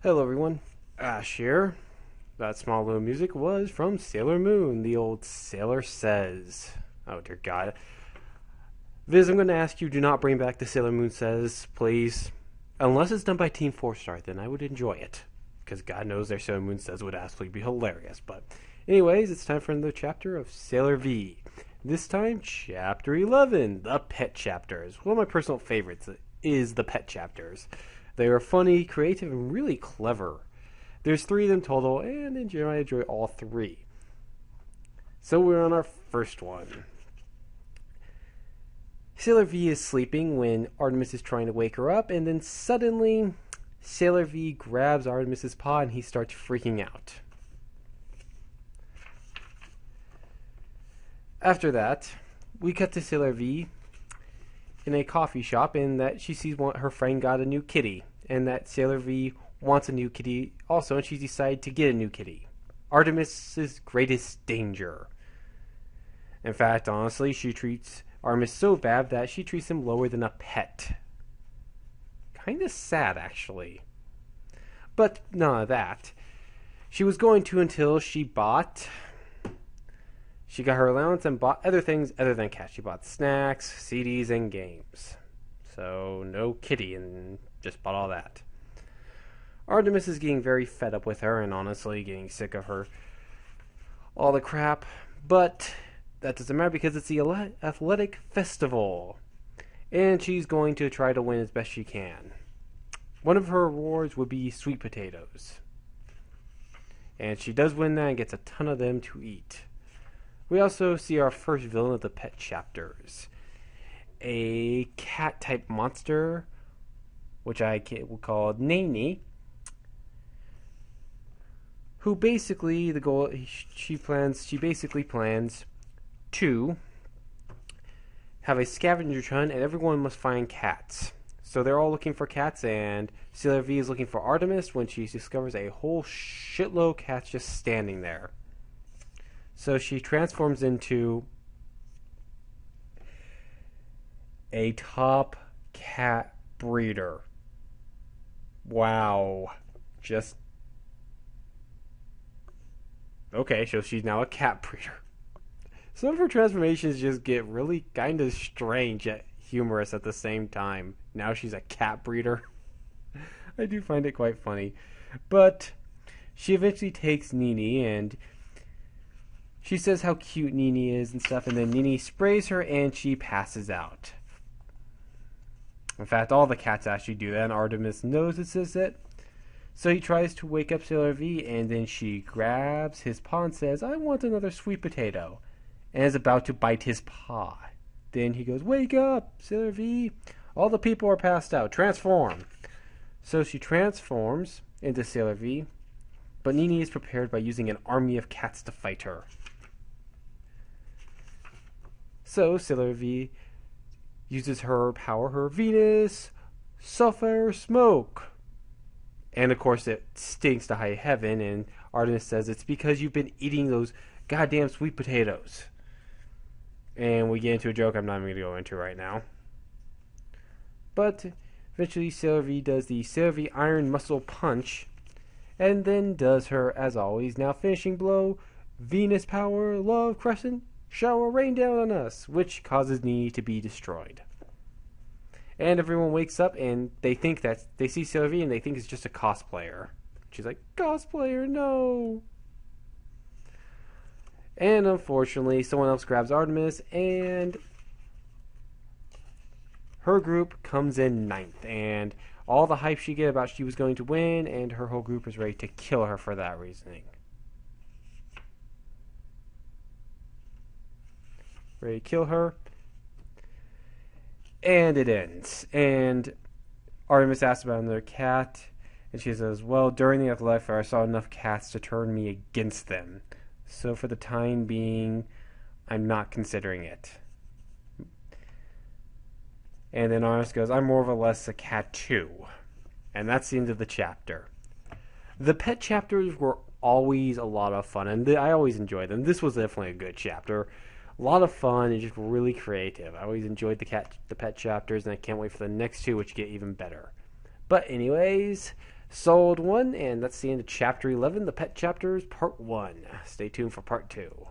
Hello everyone, Ash here. That small little music was from Sailor Moon, the old Sailor Says. Oh dear God. Viz, I'm going to ask you, do not bring back the Sailor Moon Says, please. Unless it's done by Team 4 Star, then I would enjoy it. Because God knows their Sailor Moon Says would absolutely be hilarious. But anyways, it's time for another chapter of Sailor V. This time, Chapter 11, the Pet Chapters. One of my personal favorites is the Pet Chapters. They are funny, creative, and really clever. There's 3 of them total, and in general, I enjoy all 3. So we're on our first one. Sailor V is sleeping when Artemis is trying to wake her up, and then suddenly, Sailor V grabs Artemis's paw and he starts freaking out. After that, we cut to Sailor V in a coffee shop, and that she sees her friend got a new kitty, and that Sailor V wants a new kitty also, and she decided to get a new kitty. Artemis's greatest danger. In fact, honestly, she treats Artemis so bad that she treats him lower than a pet. Kinda sad, actually. But none of that. She was going to until she got her allowance and bought other things other than cats. She bought snacks, CDs, and games. So no kitty, and just bought all that. Artemis is getting very fed up with her and honestly getting sick of her. All the crap. But that doesn't matter because it's the athletic festival. And she's going to try to win as best she can. One of her rewards would be sweet potatoes. And she does win that and gets a ton of them to eat. We also see our first villain of the pet chapters. A cat-type monster, which I will call Nani, who basically, the goal, she basically plans to have a scavenger hunt, and everyone must find cats. So they're all looking for cats, and Sailor V is looking for Artemis when she discovers a whole shitload of cats just standing there. So she transforms into a top cat breeder. Wow. Just... okay, so she's now a cat breeder. Some of her transformations just get really kind of strange yet humorous at the same time. Now she's a cat breeder. I do find it quite funny. But she eventually takes Nini, and she says how cute Nini is and stuff, and then Nini sprays her and she passes out. In fact, all the cats actually do that, and Artemis knows it says it. So he tries to wake up Sailor V, and then she grabs his paw and says, "I want another sweet potato," and is about to bite his paw. Then he goes, "Wake up, Sailor V. All the people are passed out. Transform." So she transforms into Sailor V, but Nini is prepared by using an army of cats to fight her. So Sailor V uses her power, her Venus Sulfur Smoke. And of course it stinks to high heaven, and Artemis says it's because you've been eating those goddamn sweet potatoes. And we get into a joke I'm not even going to go into right now. But eventually Sailor V does the Sailor V Iron Muscle Punch, and then does her, as always, now finishing blow, Venus Power Love Crescent Shower Rain Down on Us, which causes Nini to be destroyed. And everyone wakes up and they see Sailor V and they think it's just a cosplayer. She's like, "Cosplayer, no!" And unfortunately, someone else grabs Artemis, and her group comes in 9th. And all the hype she get about she was going to win, and her whole group is ready to kill her for that reasoning. Ready to kill her. And it ends. And Artemis asks about another cat, and she says, "Well, during the athletic fair, I saw enough cats to turn me against them. So for the time being, I'm not considering it." And then Artemis goes, "I'm more or less a cat too." And that's the end of the chapter. The pet chapters were always a lot of fun, and I always enjoyed them. This was definitely a good chapter. A lot of fun and just really creative. I always enjoyed the pet chapters, and I can't wait for the next 2, which get even better. But anyways, Sold one, and that's the end of Chapter 11, the Pet Chapters, Part 1. Stay tuned for Part 2.